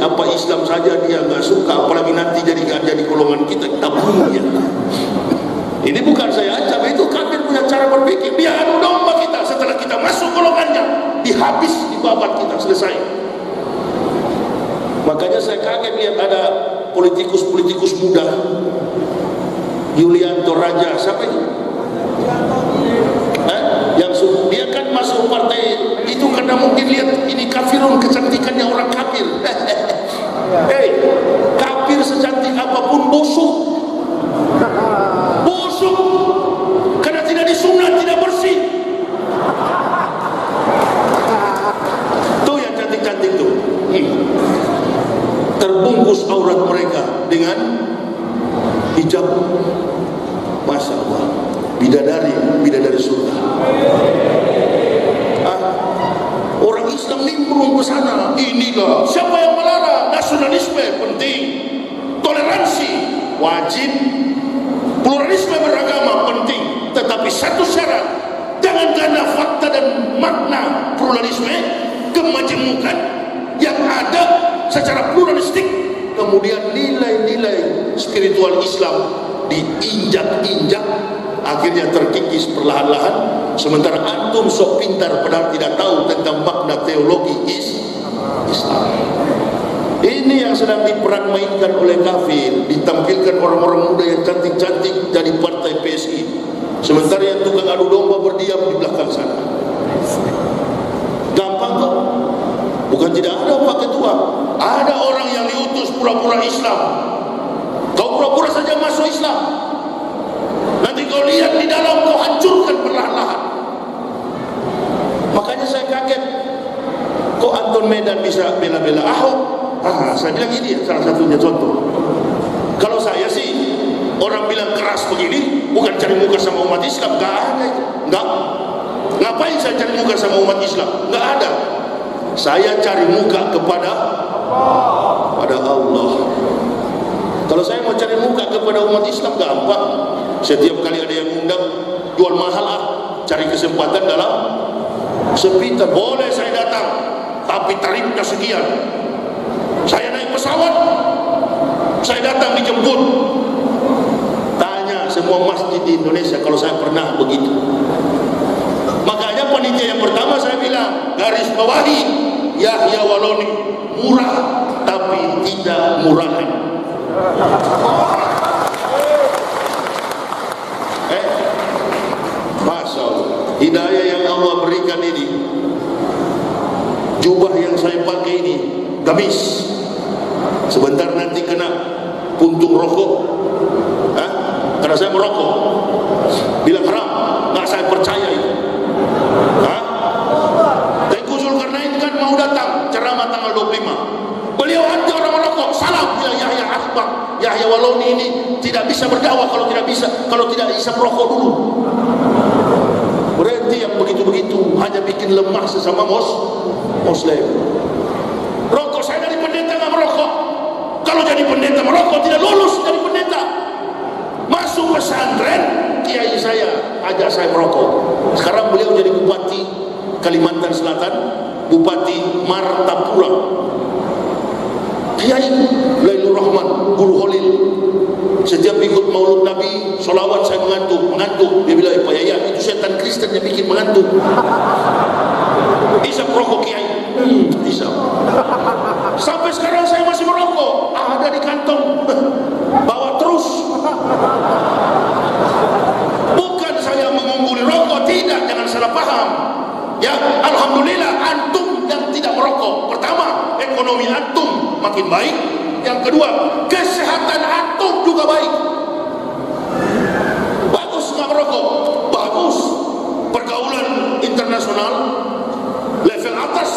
apa Islam saja dia nggak suka, apalagi nanti jadi golongan kita bunuh dia. Ini bukan saya ancam, itu kafir punya cara berpikir. Dia adu domba kita, setelah kita masuk golongannya, dihabis, dibabat kita, selesai. Makanya saya kaget lihat ada politikus muda, Yulianto Raja, siapa itu? Dia kan masuk partai itu karena mungkin lihat ini kafirun, kecantikannya orang kafir. Kafir secantik apapun busuk, karena tidak disunat, tidak bersih. Tuh yang cantik-cantik tuh, terbungkus aurat mereka dengan hijab. Masya Allah, bidadari surga. Orang Islam nimbrung ke sana. Inilah siapa yang melarang? Nasionalisme penting, toleransi wajib, pluralisme beragama penting, tetapi satu syarat, jangan karena fakta dan makna pluralisme, kemajemukan yang ada secara pluralistik, kemudian nilai-nilai spiritual Islam diinjak-injak, akhirnya terkikis perlahan-lahan. Sementara antum sok pintar padahal tidak tahu tentang makna teologi Islam. Ini yang sedang diperan mainkan oleh kafir, ditampilkan orang-orang muda yang cantik-cantik jadi partai PSI, sementara yang tukang adu domba berdiam di belakang sana. Gampang kok, bukan tidak ada Pak Ketua, ada orang yang diutus pura-pura Islam. Kau pura-pura saja masuk Islam, nanti kau lihat di dalam kau hancurkan perlahan-lahan. Makanya saya kaget, kok Anton Medan bisa bela-bela Ahok? Saya bilang ini salah satunya contoh. Kalau saya sih, orang bilang keras begini bukan cari muka sama umat Islam, nggak ada itu, nggak. Ngapain saya cari muka sama umat Islam? Nggak ada. Saya cari muka kepada Allah. Kalau saya mau cari muka kepada umat Islam gampang. Setiap kali ada yang undang, jual mahal cari kesempatan dalam sepitan. Boleh saya datang, tapi tarifnya sekian. Saya naik pesawat, saya datang dijemput. Tanya semua masjid di Indonesia kalau saya pernah begitu. Makanya panitia yang pertama saya bilang, garis bawahi Yahya Waloni, murah tapi tidak murahan. Masya Allah, hidayah yang Allah berikan ini. Jubah yang saya pakai ini gamis, sebentar nanti kena puntung rokok, karena saya merokok. Bilang haram, nggak saya percaya itu. Tengku Zulkarnain kan mau datang ceramah tanggal 25. Beliau anti orang merokok, salah bilang Yahya Akbar, Yahya Waloni ini tidak bisa berdakwah kalau tidak bisa merokok dulu. Berarti yang begitu-begitu hanya bikin lemah sesama Muslim. Rokok, saya dari pendeta nggak merokok. Kalau jadi pendeta merokok tidak lulus jadi pendeta. Masuk pesantren, kiai saya ajak saya merokok. Sekarang beliau jadi bupati Kalimantan Selatan, Bupati Martapura. Kiai Lailur Rahman, Guru Holil. Setiap ikut Maulud Nabi, solawat saya mengantuk. Dia bilang, Pak Yaya, itu setan Kristen yang bikin mengantuk. Isap rokok kiai, isap. Sampai sekarang saya masih merokok, ada di kantong, bawa terus. Bukan saya mengungguli rokok, tidak, jangan salah paham. Ya, alhamdulillah antum yang tidak merokok. Pertama, ekonomi antum makin baik. Yang kedua, kesehatan antum juga baik. Bagus nggak merokok? Bagus. Pergaulan internasional level atas,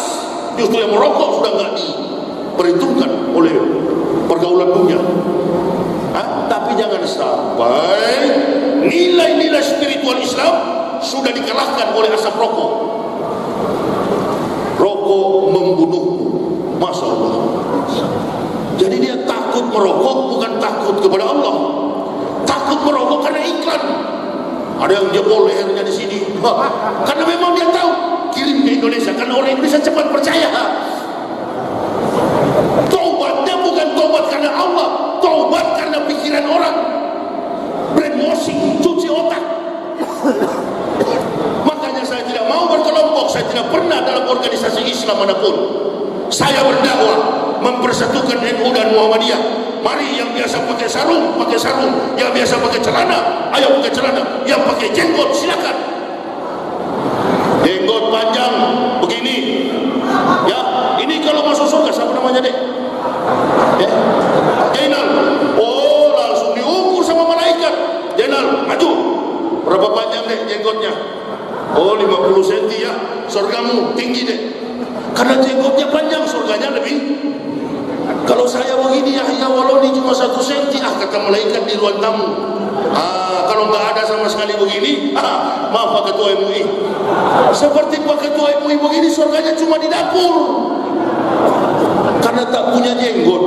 justru yang merokok sudah nggak diperhitungkan oleh pergaulan dunia. Tapi jangan sampai nilai-nilai spiritual Islam sudah dikalahkan oleh asap rokok. Rokok membunuhmu, Masya Allah. Jadi dia takut merokok bukan takut kepada Allah, takut merokok karena iklan. Ada yang jebol lehernya di sini, karena memang dia tahu kirim ke Indonesia, karena orang Indonesia cepat percaya. Islam manapun. Saya berdakwah mempersatukan NU dan Muhammadiyah. Mari yang biasa pakai sarung, yang biasa pakai celana, ayo pakai celana, yang pakai jenggot silakan. Jenggot panjang begini, ya ini kalau masuk surga siapa namanya dek? Ya, Jainal. Oh langsung diukur sama malaikat. Jainal maju. Berapa panjang dek jenggotnya? Oh 50 cm ya. Surgamu tinggi dek. Karena jenggotnya panjang, surganya lebih. Kalau saya begini ya walau ini cuma 1 cm, kata malaikat di ruang tamu. Kalau nggak ada sama sekali begini, maaf Pak Ketua MUI. Seperti Pak Ketua MUI begini, surganya cuma di dapur. Karena tak punya jenggot.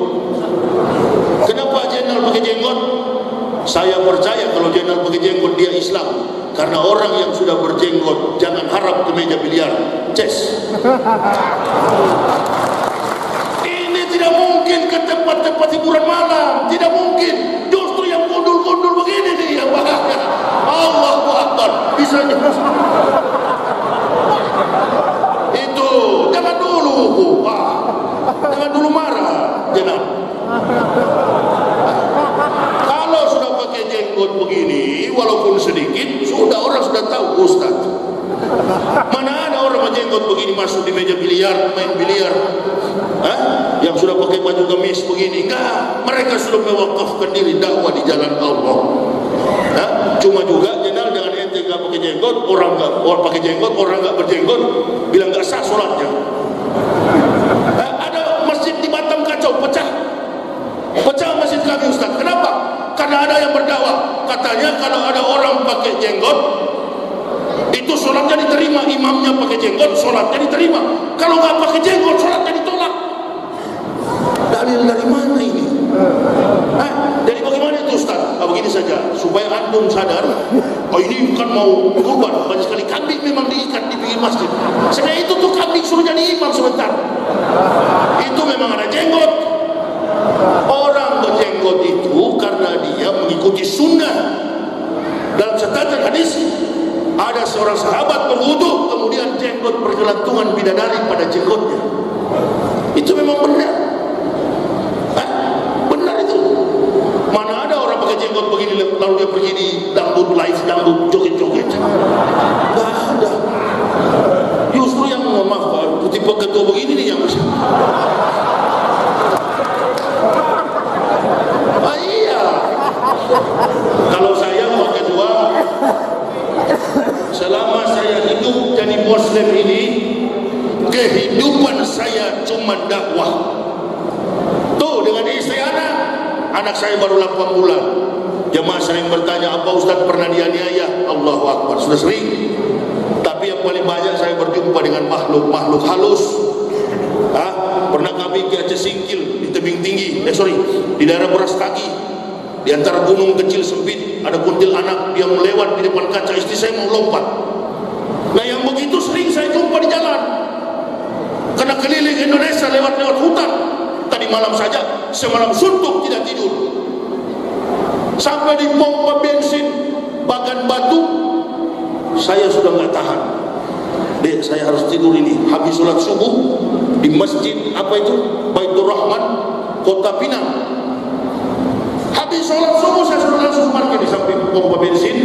Kenapa Jenderal pakai jenggot? Saya percaya kalau Jenderal pakai jenggot dia Islam. Karena orang yang sudah berjenggot jangan harap ke meja biliar, chess. Ini tidak mungkin ke tempat-tempat hiburan malam, tidak mungkin. Justru yang gundul-gundul begini nih yang bahaya. Allahu Akbar. Bisa itu jangan dulu, jangan dulu marah, Jenderal. Kalau sudah pakai jenggot begini, walaupun sedikit, sudah orang sudah tahu Ustaz. Mana ada orang berjenggot begini masuk di meja biliar, main biliar? Yang sudah pakai baju gamis begini, enggak. Mereka sudah mewakafkan diri dakwah di jalan Allah. Cuma juga Jenderal jangan ente nggak pakai jenggot, orang pakai jenggot, orang nggak berjenggot, bilang nggak sah sholatnya. Ada masjid di Batam kacau, pecah masjid kami Ustaz. Kenapa? Karena ada yang berdakwah, katanya kalau ada orang pakai jenggot itu sholatnya diterima, imamnya pakai jenggot sholatnya diterima. Kalau nggak pakai jenggot sholatnya ditolak. Dalil dari mana ini? Jadi bagaimana itu Ustaz? Begini saja supaya antum sadar. Oh ini bukan mau kurban, banyak sekali kambing memang diikat di pinggir masjid. Sebenarnya itu tuh kambing suruh jadi imam sebentar. Itu memang ada jenggot. Orang berjenggot itu karena dia mengikuti sunnah. Dalam catatan hadis ada seorang sahabat berwudu kemudian jenggot bergelantungan bidadari pada jenggotnya. Itu memang benar. Benar itu. Mana ada orang pakai jenggot begini lalu dia pergi di dangdut live, dangdut joget-joget. Gak ada. Justru yang maaf Pak, tipe ketua begini nih yang kalau saya Pak Ketua, selama saya hidup jadi Muslim ini, kehidupan saya cuma dakwah. Tuh dengan istri anak saya baru 8 bulan. Jemaah sering bertanya, apa Ustaz pernah dianiaya? Allahu Akbar, sudah sering. Tapi yang paling banyak saya berjumpa dengan makhluk halus. Pernah kami ke Aceh Singkil di tebing tinggi, di daerah Beras Tagi. Di antara gunung kecil sempit ada kuntilanak yang melewat di depan kaca istri saya mau lompat. Nah yang begitu sering saya jumpa di jalan. Karena keliling Indonesia lewat hutan. Tadi malam saja semalam suntuk tidak tidur. Sampai di pompa bensin Bagan Batu saya sudah nggak tahan. Dek saya harus tidur ini. Habis sholat subuh di masjid Baitur Rahman Kota Pinang. Habis sholat subuh saya sudah langsung parkir di samping pompa bensin,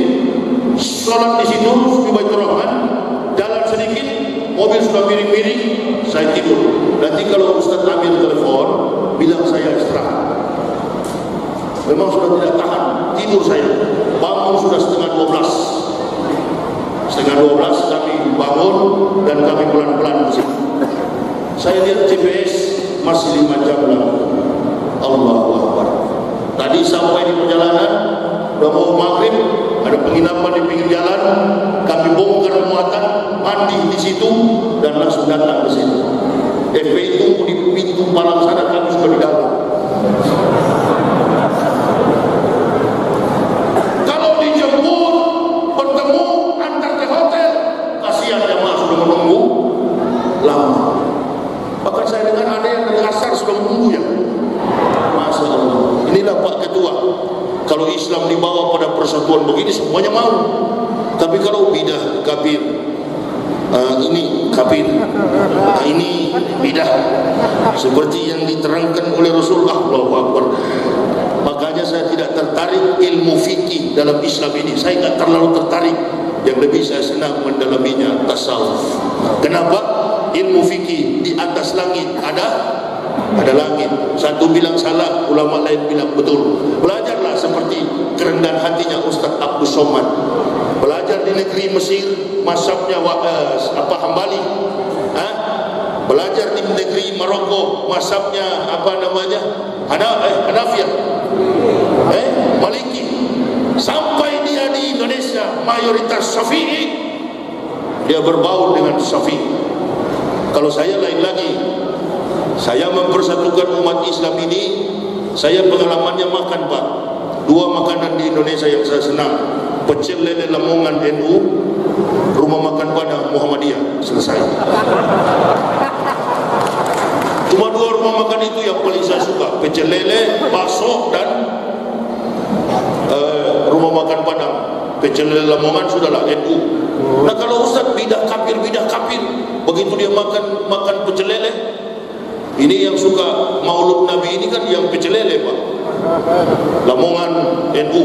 sholat di situ di Baitur Rahman, jalan sedikit, mobil sudah miring-miring, saya tidur. Nanti kalau Ustaz ambil telepon, bilang saya istirahat. Memang sudah tidak tahan, tidur saya. Bangun sudah setengah 12 kami bangun dan kami pelan-pelan bersih. Saya lihat GPS masih 5 jam lagi. Allahu Akbar. Tadi sampai di perjalanan, udah mau maghrib, ada penginapan di pinggir jalan, kami bongkar muatan, mandi di situ, dan langsung datang ke sini. FPI tunggu di pintu palang sana, kami sudah di dalam. Kalau dijemput, bertemu, antar ke hotel, kasihan jamaah sudah menunggu lama. Bahkan saya dengar ada yang dari asar sudah menunggu ya. Masya Allah. Inilah Pak Ketua. Kalau Islam dibawa pada persatuan begini semuanya mau. Tapi kalau bidah, kafir, ini kafir, ini bidah, seperti yang diterangkan oleh Rasulullah. Allahu Akbar. Makanya saya tidak tertarik ilmu fikih dalam Islam ini. Saya tidak terlalu tertarik. Yang lebih saya senang mendalaminya tasawuf. Kenapa? Ilmu fikih di atas langit ada langit. Satu bilang salah, ulama lain bilang betul. Belajarlah seperti kerendahan hatinya Ustaz Abdul Somad. Belajar di negeri Mesir, mazhabnya Hambali. Belajar di negeri Maroko, mazhabnya Hanafiyah. Maliki. Sampai dia di Indonesia mayoritas Syafi'i, dia berbaur dengan Syafi'i. Kalau saya lain lagi. Saya mempersatukan umat Islam ini. Saya pengalamannya makan, Pak. Dua makanan di Indonesia yang saya senang: pecel lele Lamongan NU, rumah makan Padang Muhammadiyah. Selesai. Cuma dua rumah makan itu yang paling saya suka: pecel lele, bakso, dan rumah makan Padang. Pecel lele Lamongan sudahlah NU. Nah, kalau Ustaz bidah kafir, begitu dia makan pecel lele, ini yang suka maulud Nabi ini kan yang pecel lele, Pak. Lamongan NU.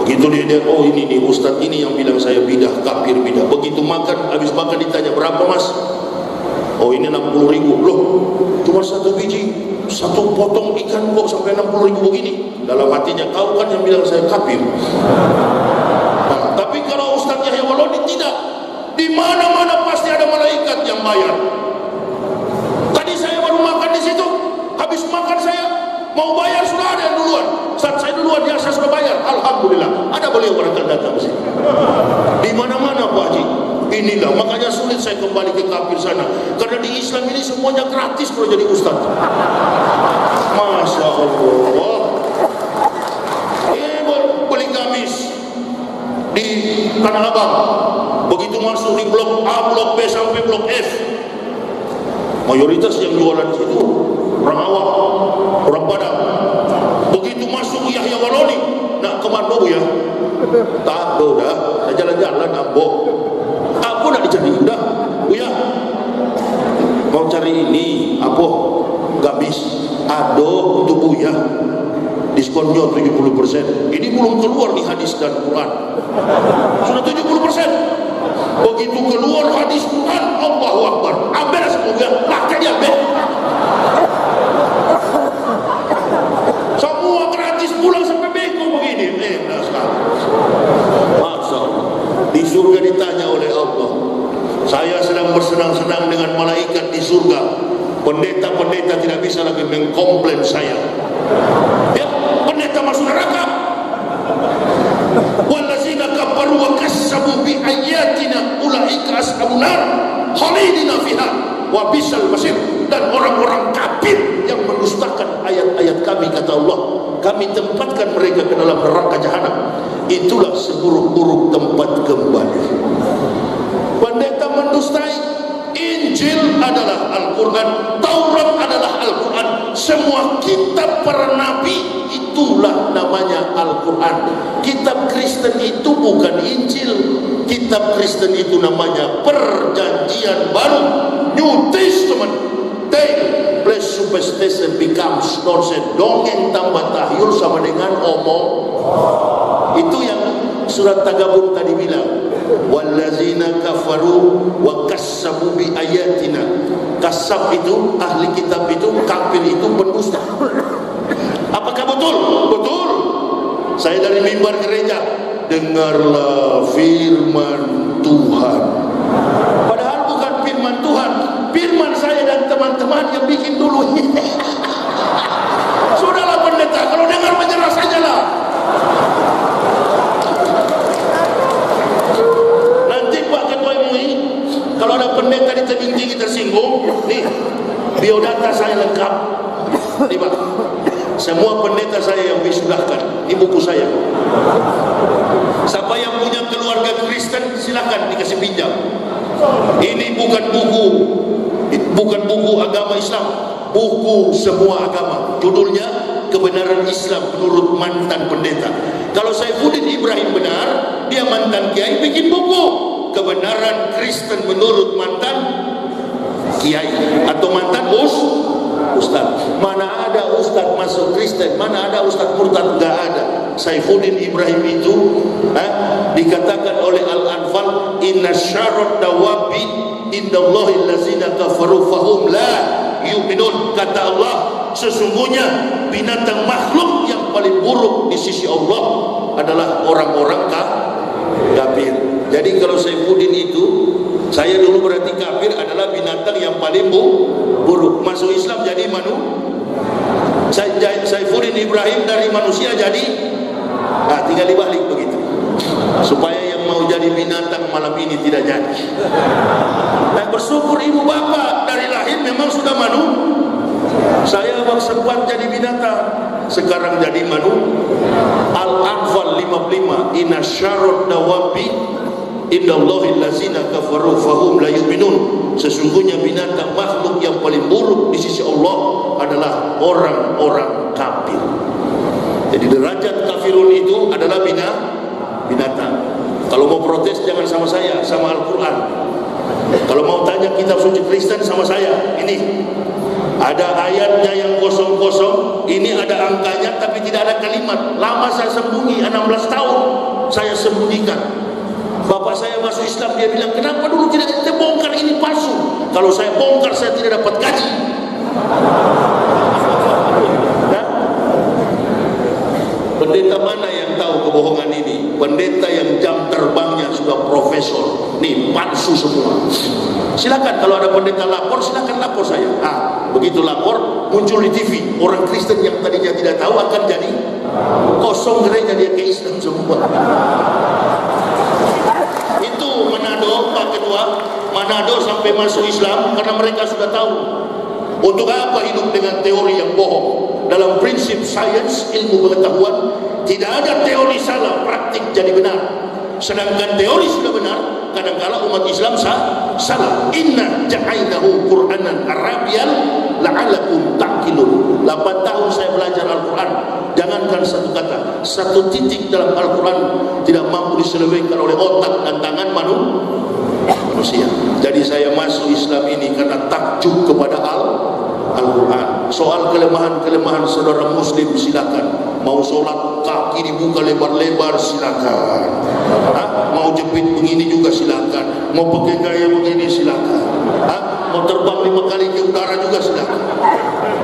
Begitu dia oh ini nih Ustaz ini yang bilang saya bidah kafir bidah. Begitu makan, habis makan ditanya berapa Mas? Oh ini 60.000. Loh, cuma satu biji, satu potong ikan kok sampai 60.000 begini. Dalam hatinya, kau kan yang bilang saya kafir. Nah, tapi kalau Ustaz Yahya Walodi tidak, di mana-mana pasti ada malaikat yang bayar. Tadi saya baru makan di situ, habis makan saya mau bayar sudah ada yang duluan. Saat saya duluan ya saya sudah bayar. Alhamdulillah, ada beliau barangkali datang ke sini. Di mana-mana Pak Haji. Inilah makanya sulit saya kembali ke kafir sana, karena di Islam ini semuanya gratis kalau jadi ustaz. Masya Allah. Beli gamis di Tanah Abang, begitu masuk di blok A, blok B sampai blok F, mayoritas yang jualan situ orang awam, orang Padang. Begitu masuk Yahya Walodi, nak kemana Bu ya? Tak dah, saya jalan-jalan ambok. Aku nak dicari udah, Buya. Mau cari ini apa? Gamis. Aduh untuk Buya. Diskonnya 70%. Ini belum keluar di hadis dan Quran. Sudah 70%. Begitu keluar hadis Quran, Allahu Akbar. Ambil semua Buya, pakai dia ambil. Semua gratis pulang sampai beko begini. Nah sekarang. Masya Allah. Di surga ditanya oleh Allah, saya sedang bersenang-senang dengan malaikat di surga. Pendeta-pendeta tidak bisa lagi mengkomplain saya. Ya, pendeta masuk neraka. Wallazina kafaru wa kassabu bi ayatina ulaika ashabun nar khalidina fiha wa bisal masir. Dan orang-orang kafir yang mendustakan ayat-ayat kami, kata Allah, kami tempatkan mereka ke dalam neraka jahanam. Itulah seburuk-buruk tempat kembali. Pendeta mendustai Injil adalah Al-Quran, Taurat adalah Al-Quran, semua kitab para nabi itulah namanya Al-Quran. Kitab Kristen itu bukan Injil. Kitab Kristen itu namanya Perjanjian Baru, New Testament. Place superstition becomes nonsense. Dongeng tambah tahyul sama dengan omong. Itu yang surat Tagabun tadi bilang, wallazina kafaru wa kassabu bi ayatina. Kasab itu ahli kitab itu, kafir itu pendusta. Apakah betul? Betul. Saya dari mimbar gereja, dengarlah firman Tuhan. Padahal bukan firman Tuhan, firman saya dan teman-teman yang bikin dulu. Sudahlah pendeta, kalau dengar menyerah sajalah. Nanti Pak Ketua MUI, kalau ada pendeta di tebing tinggi tersinggung, nih biodata saya lengkap. Nih Pak, semua pendeta saya yang disudahkan, ini buku saya. Siapa yang punya keluarga Kristen silakan dikasih pinjam. Ini bukan buku agama Islam, buku semua agama. Judulnya Kebenaran Islam menurut mantan pendeta. Kalau Saifuddin Ibrahim benar, dia mantan kiai, bikin buku kebenaran Kristen menurut mantan kiai atau mantan ustaz. Mana ada ustaz masuk Kristen, mana ada ustaz murtad, enggak ada. Saifuddin Ibrahim itu dikatakan oleh Al-Anfal, inna syarrad dawabi indallahi allazina kafaru fahum la yu'minun. Kata Allah, sesungguhnya binatang makhluk yang paling buruk di sisi Allah adalah orang-orang kafir. Jadi kalau Saifuddin itu, saya dulu berarti kafir adalah binatang yang paling buruk. Masuk Islam jadi Saifuddin Ibrahim dari manusia jadi, tinggal dibalik begitu, supaya yang mau jadi binatang malam ini tidak jadi. Nah, bersyukur ibu bapak dari lahir memang sudah saya sempat jadi binatang, sekarang jadi Al-Anfal 55, inna syarrad dawabi indallahi allazina kafaru fahum la yu'minun. Sesungguhnya binatang makhluk yang paling buruk di sisi Allah adalah orang-orang kafir. Jadi derajat kafirun itu adalah binatang. Kalau mau protes jangan sama saya, sama Al-Quran. Kalau mau tanya kitab suci Kristen sama saya, ini ada ayatnya yang kosong-kosong, ini ada angkanya tapi tidak ada kalimat. Lama saya sembunyi, 16 tahun saya sembunyikan. Bapak saya masuk Islam, dia bilang, kenapa dulu tidak kita bongkar, ini palsu. Kalau saya bongkar saya tidak dapat gaji. Nah, pendeta mana yang tahu kebohongan ini? Pendeta yang jam terbangnya sudah profesor, nih palsu semua. Silakan kalau ada pendeta lapor, silakan lapor saya. Begitu lapor muncul di TV, orang Kristen yang tadinya tidak tahu akan jadi kosong, gerainya dia ke Islam semua. Itu Manado, Pak Ketua, Manado sampai masuk Islam karena mereka sudah tahu. Untuk apa hidup dengan teori yang bohong? Dalam prinsip sains, ilmu pengetahuan, tidak ada teori salah, praktik jadi benar. Sedangkan teori sudah benar, kadang-kala umat Islam salah. Inna ja'ainahu Qur'anan Arabian la'alakum ta'qilun. 8 tahun saya belajar Al-Quran, jangankan satu kata, satu titik dalam Al-Quran tidak mampu diselewengkan oleh otak dan tangan manusia. Jadi saya masuk Islam ini karena takjub kepada Al-Quran. Soal kelemahan-kelemahan saudara muslim silakan. Mau sholat kaki dibuka lebar-lebar silakan. Mau jepit begini juga silakan. Mau pakai gaya begini silakan. Mau terbang 5 kali ke udara juga silakan.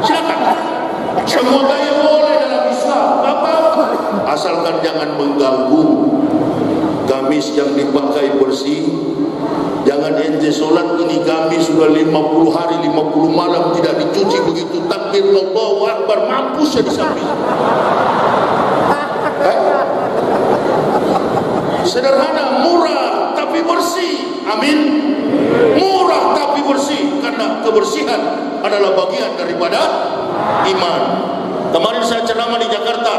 Silakan. Semua gaya boleh dalam Islam. Apa-apa. Asalkan jangan mengganggu. Gamis yang dipakai bersih. Jangan ente sholat ini gamis sudah 50 hari 50 malam tidak dicuci, begitu takbir Allahu Akbar mampus ya di samping. Sederhana, murah tapi bersih. Amin. Murah tapi bersih, karena kebersihan adalah bagian daripada iman. Kemarin saya ceramah di Jakarta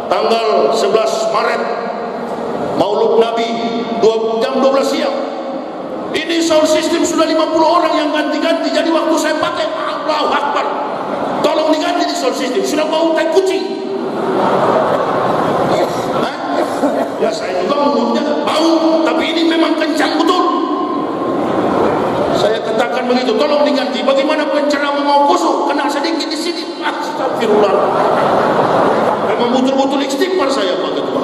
tanggal 11 Maret Maulud Nabi jam 12 siang. Ini sound system sudah 50 orang yang ganti-ganti. Jadi waktu saya pakai, Allahu Akbar, tolong diganti di sound system. Sudah bau tai kucing. Ya saya juga mulutnya bau, tapi ini memang kencang betul. Saya katakan begitu, tolong diganti. Bagaimana penceramah mau kusuk, kena sedikit di sini. Astagfirullah. Memang betul-betul istighfar saya, Pak Ketua.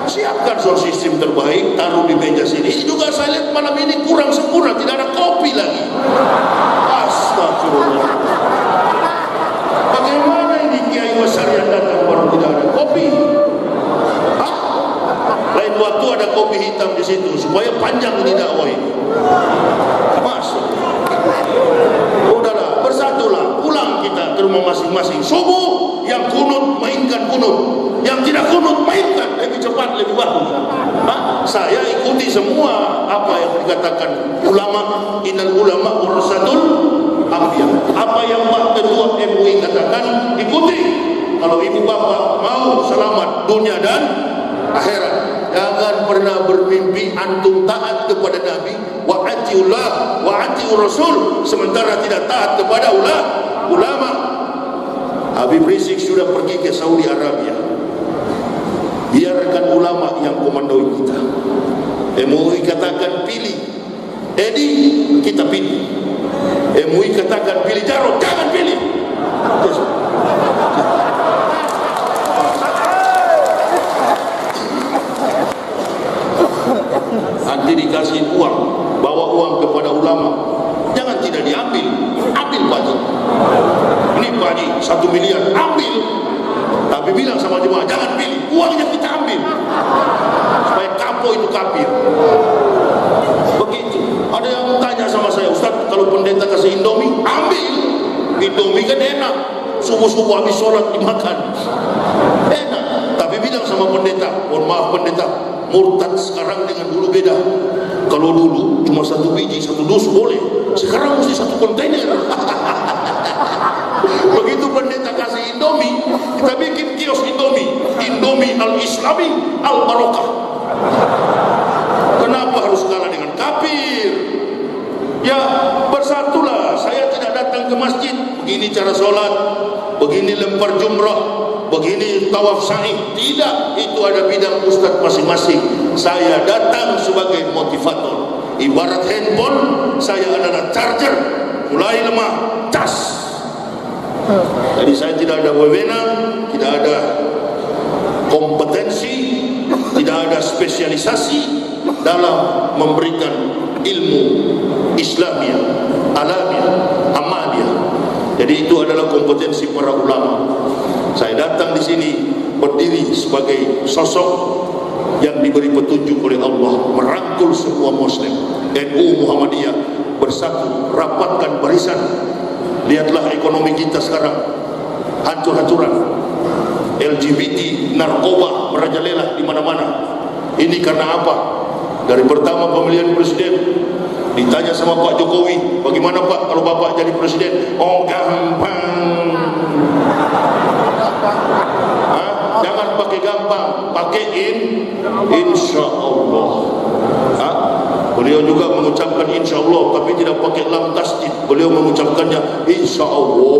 Siapkan sound system terbaik, taruh di meja sini. Ini juga saya lihat malam ini kurang sempurna, tidak ada kopi lagi. Astagfirullah. Bagaimana ini Kiai Wasyariah datang baru tidak ada kopi? Lain waktu ada kopi hitam di situ supaya panjang ini dakwah ini. Masuk. Udahlah, bersatulah, pulang kita ke rumah masing-masing. Subuh yang kunut mainkan kunut. Yang tidak kunut mainkan, lebih cepat, lebih bagus. Saya ikuti semua apa yang dikatakan ulama. Innal ulama warasatul anbiya. Apa yang Pak Ketua MUI katakan, ikuti. Kalau ibu bapak mau selamat dunia dan akhirat, jangan pernah bermimpi antum taat kepada Nabi, wa atiullah wa atiur Rasul, sementara tidak taat kepada ulama. Habib Rizik sudah pergi ke Saudi Arabia. Biarkan ulama yang komandoi kita. MUI katakan pilih Edi, kita pilih. MUI katakan pilih Jarod, jangan pilih. Terus. Nanti dikasih uang, bawa uang kepada ulama, jangan tidak diambil, ambil Pak Haji. Ini Pak Haji 1 miliar, ambil. Tapi bilang sama jemaah, jangan pilih, uangnya kita ambil, supaya kapo itu kafir. Begitu. Ada yang tanya sama saya, Ustaz, kalau pendeta kasih Indomie, ambil. Indomie kan enak, subuh-subuh habis sholat dimakan, enak. Tapi bilang sama pendeta, mohon maaf pendeta, murtad sekarang dengan dulu beda. Kalau dulu cuma 1 biji, 1 dus boleh, sekarang mesti 1 kontainer. Begitu pendeta kasih Indomie, kita bikin kios Indomie, Indomie al-Islami al-Barokah. Kenapa harus kalah dengan kafir? Ya bersatulah. Saya tidak datang ke masjid, begini cara sholat, begini lempar jumrah, begini tawaf sa'i. Tidak, itu ada bidang ustaz masing-masing. Saya datang sebagai motivator. Ibarat handphone, saya adalah charger. Mulai lemah, cas. Jadi saya tidak ada wewenang, tidak ada kompetensi, tidak ada spesialisasi dalam memberikan ilmu Islamiyah, alamiah, amaliyah. Jadi itu adalah kompetensi para ulama. Saya datang di sini berdiri sebagai sosok yang diberi petunjuk oleh Allah, merangkul semua Muslim. NU Muhammadiyah bersatu, rapatkan barisan. Lihatlah ekonomi kita sekarang hancur-hancuran. LGBT, narkoba merajalela di mana-mana. Ini karena apa? Dari pertama pemilihan presiden, ditanya sama Pak Jokowi, bagaimana Pak kalau Bapak jadi presiden? Oh gampang. Jangan pakai gampang, pakai insya Allah. Beliau juga mengucapkan insya Allah, tapi tidak pakai lam tasdid. Beliau mengucapkannya insya Allah.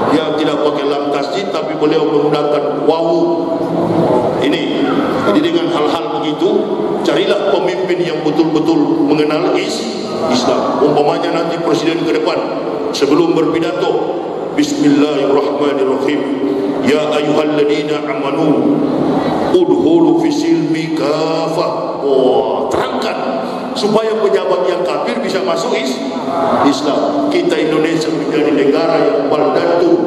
Dia tidak pakai lam tasdid, tapi beliau menggunakan wawu. Ini, jadi dengan hal-hal begitu, carilah pemimpin yang betul-betul mengenal Islam. Umpamanya nanti presiden ke depan, sebelum berpidato, Bismillahirrahmanirrahim. Ya ayyuhalladzina amanu udhulu fisilmi kafah. Terangkan supaya pejabat yang kafir bisa masuk Islam. Kita Indonesia menjadi negara yang baldatun